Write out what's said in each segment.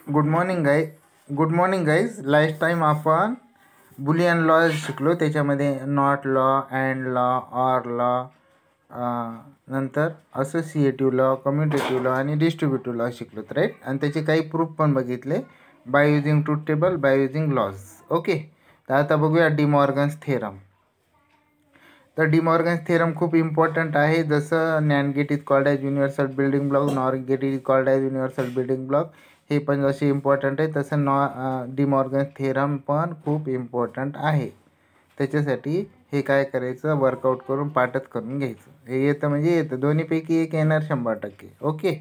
Good morning guys. Last time आपण Boolean law शिकलो. त्याच्यामध्ये not law, and law, or law, नंतर associative law, commutative law आणि distributive law शिकलो, right. आणि त्याचे काही प्रूफ पण बघितले by using truth table, by using laws. Okay. तर आता बघूया डिमॉर्गन्स थेरम. तर डिमॉर्गन्स थेरम खूप इम्पॉर्टंट आहे. जसं NAND gate is called as universal building block, NOR gate is called as universal building block, हे पण जसे इम्पॉर्टंट आहे तसं डिमॉर्गन्स थेरम पण खूप इम्पॉर्टंट आहे. त्याच्यासाठी हे काय करायचं, वर्कआउट करून पाठच करून घ्यायचं. हे येतं म्हणजे येतं, दोन्हीपैकी एक येणार 100%. ओके.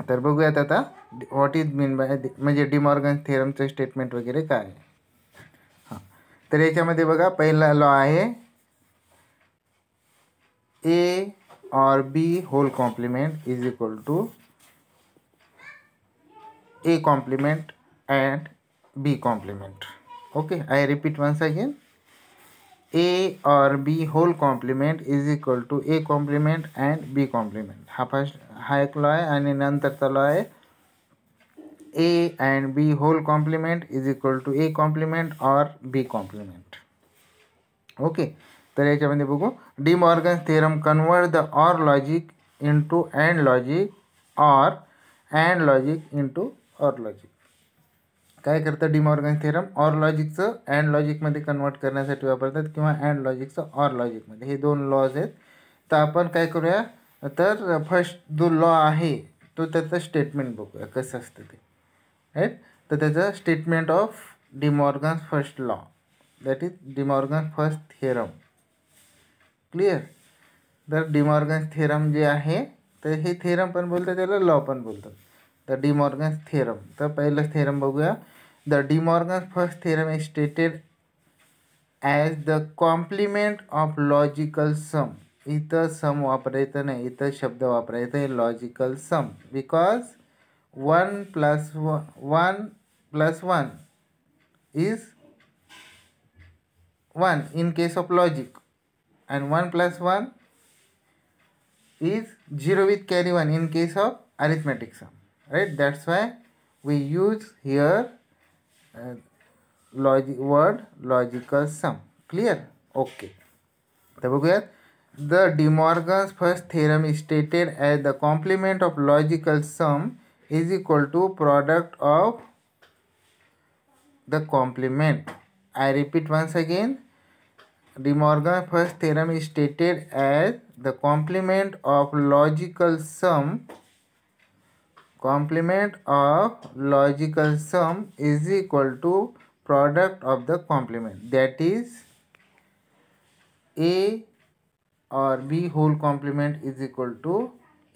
तर बघूयात आता व्हॉट इज मीन बाय म्हणजे डिमॉर्गन्स थेरमचं स्टेटमेंट वगैरे काय आहे. हां, तर याच्यामध्ये बघा पहिला लॉ आहे A or B whole complement is equal to A complement and B complement. Okay, I repeat once again. A or B whole complement is equal to A complement and B complement. हा एक law आहे. आणि नंतरचा law आहे A and B whole complement is equal to A complement or B complement. Okay. तर याच्यामध्ये बघू, De Morgan's theorem convert the or logic into and logic or and logic into or logic. काय करतं De Morgan's theorem? Or लॉजिकचं and लॉजिकमध्ये convert करण्यासाठी वापरतात किंवा अँड लॉजिकचं ऑर लॉजिकमध्ये. हे दोन लॉज आहेत. तर आपण काय करूया, तर फर्स्ट जो लॉ आहे तो त्याचं स्टेटमेंट बघूया कसं असतं ते, राईट. तर त्याचं statement of De Morgan's first law, that is De Morgan's first theorem. Clear. तर डिमॉर्गन्स थेरम जे आहे, तर हे थेरम पण बोलतात, त्याला लॉ पण बोलतात. तर डिमॉर्गन्स थेरम, तर पहिलं थेरम बघूया. The De Morgan's first theorem is stated as the complement of logical sum. इथं सम वापरायचं नाही, इथं शब्द वापरायचं आहे logical sum. Because 1 + 1 is 1 in case of logic, and 1 + 1 is 0 with carry 1 in case of arithmetic sum, right. That's why we use here word logical sum. Clear. Okay. तर बघूयात. The DeMorgan's first theorem is stated as the complement of logical sum is equal to product of the complement. I repeat once again. DeMorgan's first theorem is stated as the complement of logical sum is equal to product of the complement, that is A or B whole complement is equal to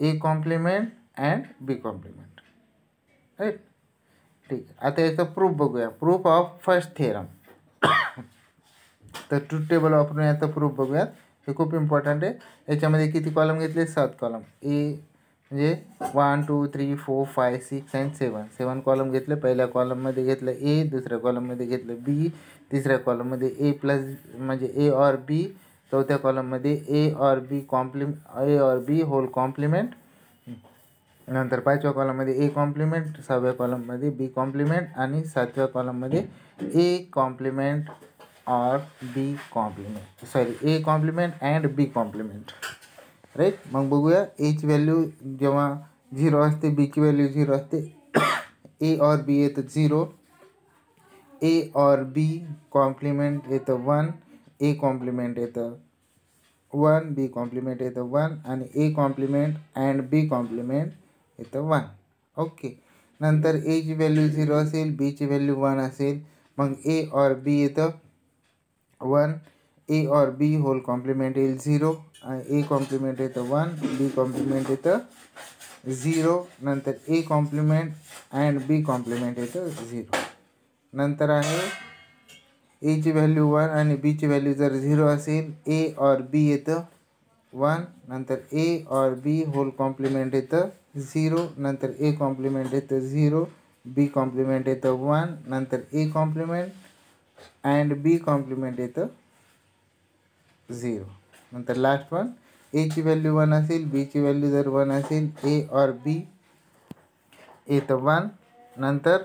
A complement and B complement, right. ठीक आहे. आता याचा proof बघूया. Proof of first theorem. तर truth table वापरून याचा proof बघूयात. हे खूप इम्पॉर्टंट आहे. याच्यामध्ये किती कॉलम घेतले? 7 कॉलम. ए म्हणजे 1 2 3 4 5 6 अँड 7 कॉलम घेतले. पहिल्या कॉलममध्ये घेतलं ए, दुसऱ्या कॉलममध्ये घेतलं बी, तिसऱ्या कॉलममध्ये ए प्लस म्हणजे ए ऑर बी, चौथ्या कॉलममध्ये ए ऑर बी होल कॉम्प्लिमेंट, नंतर 5व्या कॉलममध्ये ए कॉम्प्लिमेंट, 6व्या कॉलममध्ये बी कॉम्प्लिमेंट आणि 7व्या कॉलममध्ये A complement or B complement, A complement and B complement, right. मग बघूया. एची व्हॅल्यू जेव्हा 0 असते, बीची व्हॅल्यू 0 असते, ए ऑर बी येतं 0, ए ऑर बी कॉम्प्लिमेंट येतं 1, ए कॉम्प्लिमेंट येतं 1, बी कॉम्प्लिमेंट येतं 1 आणि A complement and B complement येतं 1. ओके. नंतर एची व्हॅल्यू 0 असेल, बीची व्हॅल्यू 1 असेल, मग ए ऑर बी येतं 1, ए ऑर बी होल कॉम्प्लिमेंट येईल 0, ए कॉम्प्लिमेंट येतं 1, बी कॉम्प्लिमेंट येतं 0, नंतर A complement and B complement येतं 0. नंतर आहे एची व्हॅल्यू 1 आणि बीची व्हॅल्यू जर 0 असेल, ए ऑर बी येतं 1, नंतर ए ऑर बी होल कॉम्प्लिमेंट येतं 0, नंतर ए कॉम्प्लिमेंट येतं 0, बी कॉम्प्लिमेंट येतं 1, नंतर A complement and B complement येतं 0. नंतर लास्ट वन, एची व्हॅल्यू 1 असेल, बीची व्हॅल्यू जर 1 असेल, ए ऑर बी येतं 1, नंतर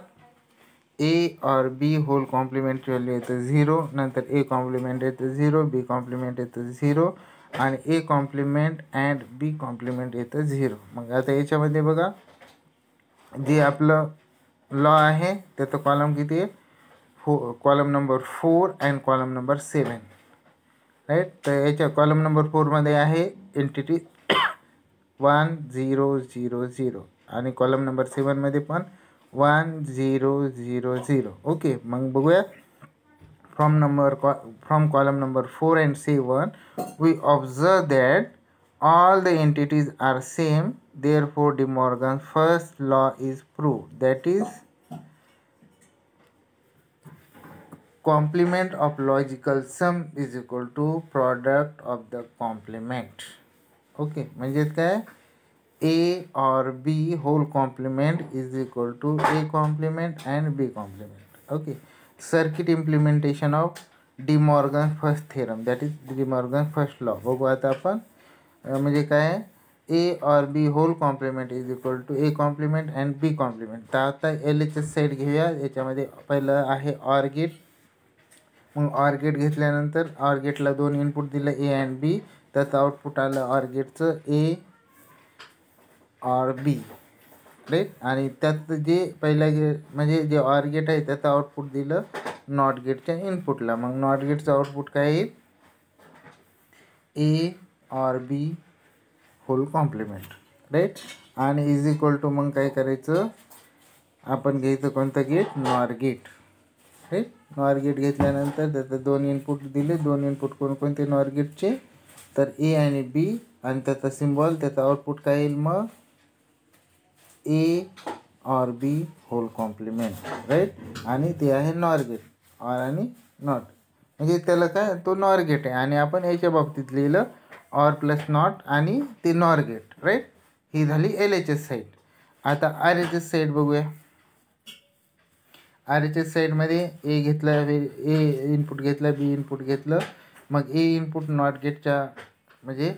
ए और बी होल कॉम्प्लिमेंट व्हॅल्यू येतं 0, नंतर ए कॉम्प्लिमेंट येतं 0, बी कॉम्प्लिमेंट येतं 0 आणि A complement and B complement येतं 0. मग आता याच्यामध्ये बघा जे आपलं लॉ आहे त्याचं कॉलम किती आहे, column number 4 and column number 7, right. तर याच्या कॉलम नंबर 4मध्ये आहे एंटिटी 1 0 0 0 आणि कॉलम नंबर 7मध्ये पण 1 0 0 0. ओके, मग बघूया from column number 4 and 7 we observe that all the entities are same, therefore De Morgan's first law is proved, that is complement of logical sum is equal to product of the complement. Okay, म्हणजेच काय, A और B whole complement is equal to A complement and B complement. Okay, circuit implementation of De Morgan first theorem, that is De Morgan first law. बघू आता आपण म्हणजे काय, A और B whole complement is equal to A complement and B complement. तर आता L H S side घेऊया. याच्यामध्ये पहिलं आहे ऑर गेट. मग ऑर गेट घेतल्यानंतर ऑर गेटला 2 इनपुट दिलं ए अँड बी, त्याचं आउटपुट आलं ऑर गेटचं ए और बी, राईट. आणि त्यात जे पहिला म्हणजे जे ऑर गेट आहे त्याचं आउटपुट दिलं नॉट गेटच्या इनपुटला. मग नॉट गेटचं आउटपुट काय येईल, ए और बी होल कॉम्प्लिमेंट, राईट. आणि इज इक्वल टू मग काय करायचं, आपण घ्यायचं कोणतं gate, NOR gate, right. NOR gate घेतल्यानंतर त्याचं 2 इनपुट दिले. 2 इनपुट कोणकोणते नॉर गेटचे, तर ए आणि बी, आणि त्याचा सिम्बॉल त्याचं आउटपुट काय येईल मग ए और बी होल कॉम्प्लिमेंट, राईट. आणि ते आहे नॉर गेट, ऑर आणि नॉट, म्हणजे त्याला काय, तो नॉर गेट आहे. आणि आपण याच्या बाबतीत लिहिलं ऑर प्लस नॉट आणि ते नॉर गेट, राईट. ही झाली एल एच एस साईड. आता आर एच एस साईड बघूया. आर एच एस साईडमध्ये ए घेतलं, ए इनपुट घेतलं, बी इनपुट घेतलं. मग ए इनपुट नॉट गेटच्या म्हणजे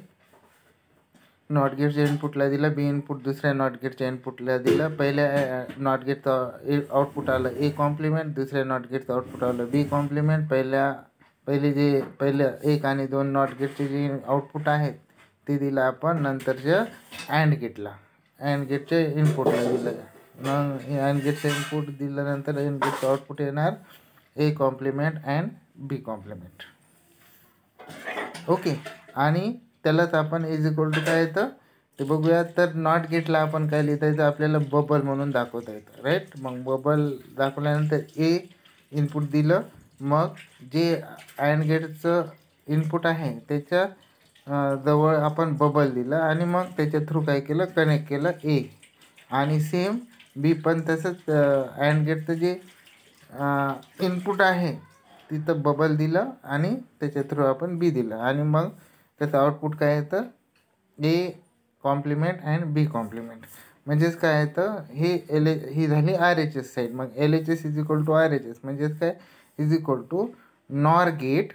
नॉट गेटच्या इनपुटला दिलं, बी इनपुट दुसऱ्या नॉट गेटच्या इनपुटला दिलं. पहिल्या नॉट गेटचं आउटपुट आलं ए कॉम्प्लिमेंट, दुसऱ्या नॉट गेटचं आउटपुट आलं बी कॉम्प्लिमेंट. पहिल्या 1 आणि 2 नॉट गेटचे जे आउटपुट आहेत ते दिलं आपण नंतरच्या अँड गेटला, अँड गेटच्या इनपुटला दिलं. मग अँड गेटचं इनपुट दिल्यानंतर अँड गेटचं आउटपुट येणार A complement and B complement. Okay, आणि त्यालाच आपण इज इक्वल टू काय येतं ते बघूया. तर नॉट गेटला आपण काय लिहिता येतं, आपल्याला बबल म्हणून दाखवता येतं, राईट. मग बबल दाखवल्यानंतर ए इनपुट दिलं, मग जे अँड गेटचं इनपुट आहे त्याच्या जवळ आपण बबल दिलं आणि मग त्याच्या थ्रू काय केलं, कनेक्ट केलं ए. आणि सेम बी पण तसंच अँड गेटचं जे इनपुट आहे तिथं बबल दिलं आणि त्याच्या थ्रू आपण बी दिलं. आणि मग त्याचं आउटपुट काय येतं, A complement and B complement. म्हणजेच काय येतं, ही झाली आर एच एस साईड. मग L H S is equal to R H S म्हणजेच काय, is equal to NOR gate,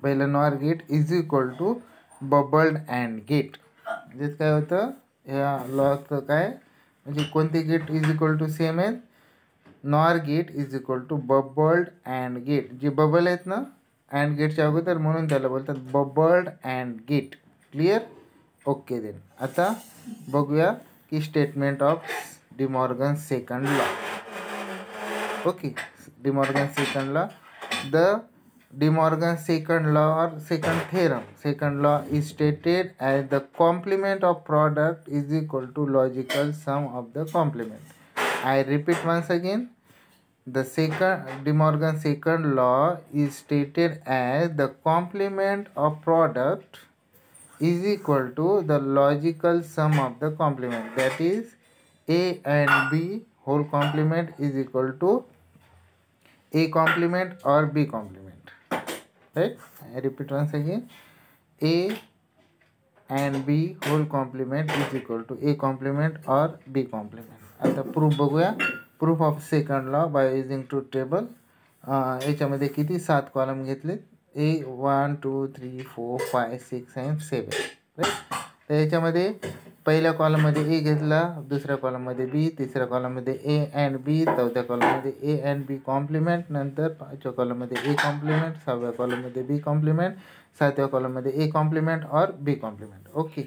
पहिलं NOR gate is equal to bubbled and gate. म्हणजेच काय होतं, ह्या लॉचं काय म्हणजे कोणते gate is equal to same आहेत, NOR gate is equal to bubbled and gate. जे बबल आहेत ना अँड गेटच्या अगोदर म्हणून त्याला बोलतात bubbled and gate. Clear, okay. Then आता बघूया की statement of De Morgan second law. Okay, De Morgan second law, the De Morgan second law or second theorem, second law is stated as the complement of product is equal to logical sum of the complement. I repeat once again, the De Morgan second law is stated as the complement of product is equal to the logical sum of the complement, that is A and B whole complement is equal to A complement or B complement, right. I repeat once again, A and B whole complement is equal to A complement or B complement. आता proof बघूया. Proof of second law by using truth table. याच्यामध्ये किती 7 column घेतले, ए 1 2 3 4 5 6 and 7, right. तर याच्यामध्ये पहिल्या कॉलममध्ये ए घेतला, दुसऱ्या कॉलममध्ये बी, तिसऱ्या कॉलममध्ये ए अँड बी, चौथ्या कॉलममध्ये ए अँड बी कॉम्प्लिमेंट, नंतर पाचव्या कॉलममध्ये ए कॉम्प्लिमेंट, सहाव्या कॉलममध्ये बी कॉम्प्लिमेंट, सातव्या कॉलममध्ये A complement or B complement. Okay.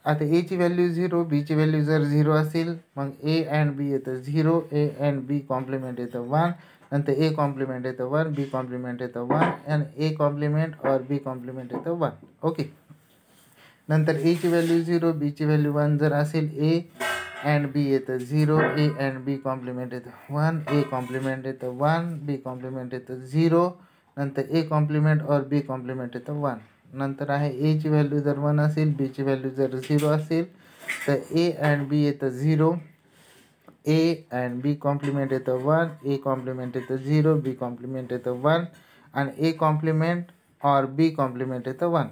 आता एची व्हॅल्यू 0, बीची व्हॅल्यू जर 0 असेल मग ए अँड बी येतं 0, ए अँड बी कॉम्प्लिमेंट येतं 1, नंतर ए कॉम्प्लिमेंट येतं 1, बी कॉम्प्लिमेंट येतं 1 आणि A complement or B complement येतं 1. ओके. नंतर एची व्हॅल्यू 0, बीची व्हॅल्यू 1 जर असेल, ए अँड बी येतं 0, ए अँड बी कॉम्प्लिमेंट येतं 1, ए कॉम्प्लिमेंट येतं 1, बी कॉम्प्लिमेंट येतं 0, नंतर A complement or B complement येतं 1. नंतर आहे एची व्हॅल्यू जर 1 असेल, बीची व्हॅल्यू जर 0 असेल तर ए अँड बी येतं 0, ए अँड बी कॉम्प्लिमेंट येतं 1, ए कॉम्प्लिमेंट येतं 0, बी कॉम्प्लिमेंट येतं 1 आणि A complement or B complement येतं 1.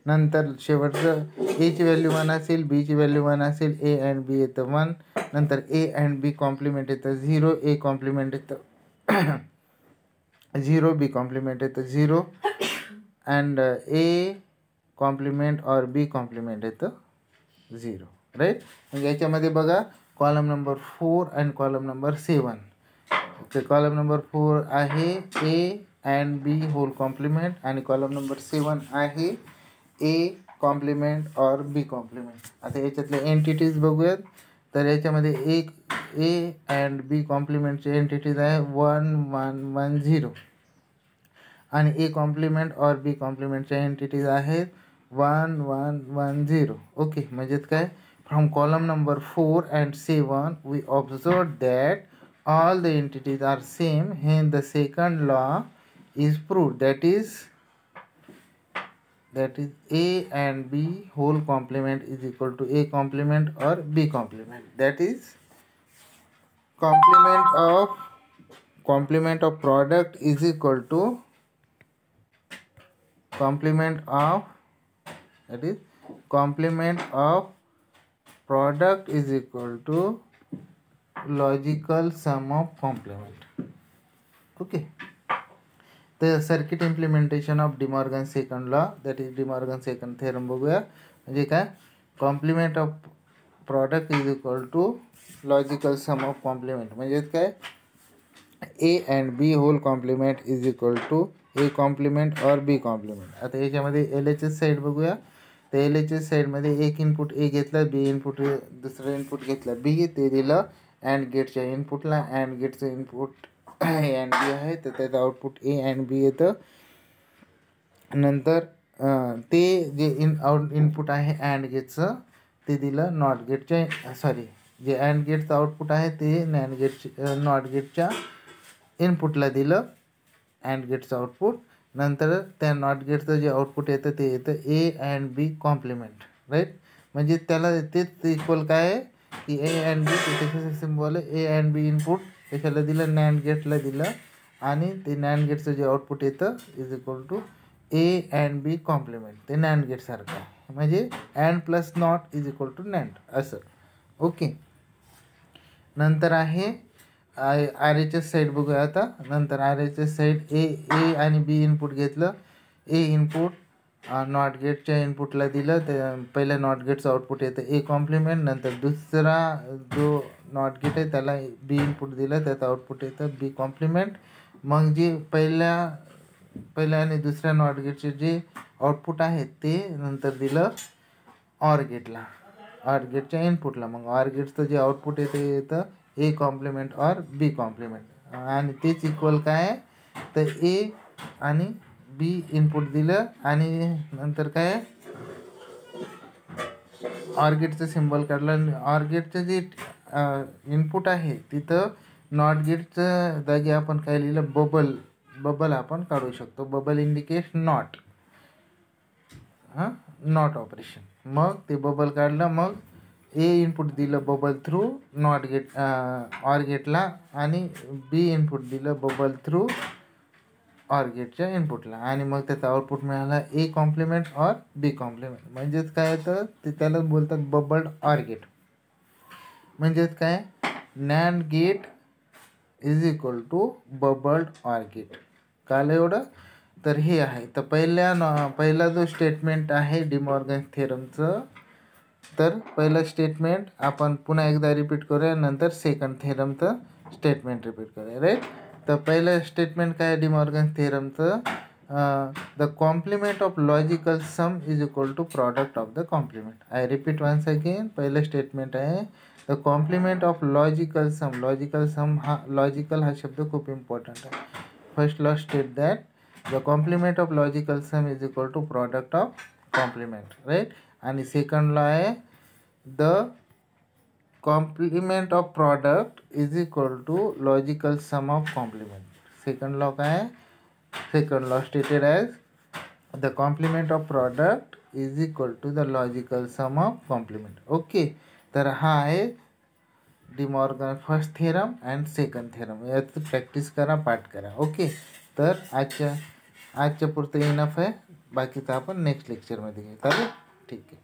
नंतर शेवटचं एची व्हॅल्यू 1 असेल, बीची व्हॅल्यू 1 असेल, ए अँड बी येतं 1, नंतर ए अँड बी कॉम्प्लिमेंट येतं 0, ए कॉम्प्लिमेंट येतं 0, बी कॉम्प्लिमेंट येतं 0 and A complement or B complement येतं 0. राईट. मग याच्यामध्ये बघा column number 4 and column number 7. तर कॉलम नंबर 4 आहे A and B whole complement आणि कॉलम नंबर 7 आहे ए कॉम्प्लिमेंट और बी कॉम्प्लिमेंट. आता याच्यातले एंटिटीज बघूयात. तर याच्यामध्ये एक ए अँड बी कॉम्प्लिमेंटचे एंटिटीज आहे 1 1 1 0 आणि A complement or B कॉम्प्लिमेंटच्या entities आहेत 1 1 1 0. ओके. म्हणजेच काय, from column number 4 and 7 we observe that all the entities are same, hence the second law is proved, that is a and b whole complement is equal to a complement or b complement, that is complement of product is equal to complement of product is equal to logical sum of complement. Okay. तर circuit implementation of De Morgan second law, that is De Morgan second theorem बघूया. म्हणजे काय, complement of product is equal to logical sum of complement. म्हणजेच काय, A and B whole complement is equal to A complement or B complement. आता याच्यामध्ये L H S side बघूया. तर L H S साईडमध्ये एक इनपुट ए घेतला, बी input दुसरं इनपुट घेतलं बी, ते दिलं अँड गेटच्या इनपुटला. अँड गेटचं इनपुट ए अँड बी आहे तर त्याचं आउटपुट ए अँड बी येतं. नंतर ते जे इनपुट आहे अँड गेटचं ते दिलं नॉट गेटच्या जे अँड गेटचं आउटपुट आहे ते नॅन्ड गेटच्या नॉट गेटच्या इनपुटला दिलं अँड गेटचं आउटपुट. नंतर त्या नॉट गेटचं जे आउटपुट येतं ते येतं A and B complement. Right. म्हणजे त्याला तेच इक्वल काय आहे की ए अँड बी, त्याचं symbol A and B input कशाला दिलं, नॅन्ड गेटला दिलं आणि ते नॅन्ड गेटचं जे आउटपुट येतं is equal to A and B complement. ते नॅन्ड गेटसारखं आहे. म्हणजे and plus not is equal to NAND असं. ओके. नंतर आहे आर एच एस साईड बघूया आता. नंतर R H S side A आणि बी इनपुट घेतलं. ए इनपुट नॉट गेटच्या इनपुटला दिलं, तर पहिल्या नॉट गेटचं आउटपुट येतं ए कॉम्प्लिमेंट. नंतर दुसरा जो नॉट गेट आहे त्याला बी इनपुट दिलं, त्याचं आउटपुट येतं बी कॉम्प्लिमेंट. मग जे पहिल्या आणि दुसऱ्या नॉट गेटचे जे आउटपुट आहेत ते नंतर दिलं ऑर गेटला, ऑर गेटच्या इनपुटला. मग ऑर गेटचं जे आउटपुट येतं A complement or B complement आणि तेच इक्वल काय आहे तर ए आणि बी इनपुट दिलं आणि नंतर काय ऑर गेटचं सिम्बॉल काढलं. ऑर गेटचं जे इनपुट आहे तिथं नॉट गेटचं जागी आपण काय लिहिलं बबल आपण काढू शकतो. Bubble indicate not not operation. मग ते बबल काढलं, मग ए इनपुट दिलं bubble through not gate or गेटला आणि बी इनपुट दिलं बबल थ्रू ऑर गेटच्या इनपुटला आणि मग त्याचा आउटपुट मिळाला ए कॉम्प्लिमेंट और बी कॉम्प्लिमेंट. म्हणजेच काय येतं ते त्याला बोलतात बबल्ड ऑर गेट. म्हणजेच काय, NAND gate is equal to bubbled or gate. काल एवढं तर हे आहे. तर पहिला जो स्टेटमेंट आहे डिमॉर्गन थेरमचं, तर पहिलं स्टेटमेंट आपण पुन्हा एकदा रिपीट करूया, नंतर सेकंड थेरमचं स्टेटमेंट रिपीट करूया, राईट. तर पहिलं स्टेटमेंट काय आहे डिमॉर्गन थेरमचं, the complement of logical sum is equal to product of the complement. I repeat once again. पहिलं स्टेटमेंट आहे the complement of logical sum. Logical sum हा, लॉजिकल हा शब्द खूप इम्पॉर्टंट आहे. First law state that the complement of logical sum is equal to product of complement, right. आणि second law आहे the complement of product is equal to logical sum of complement. Second law काय आहे, second law stated as the complement of product is equal to the logical sum of complement. Okay. तर हा आहे De Morgan first theorem and second theorem. यात practice करा, पाठ करा. Okay. तर आजच्या पुरतं इनफ आहे. बाकीचं आपण नेक्स्ट लेक्चरमध्ये घेऊ. चालेल, ठीक आहे.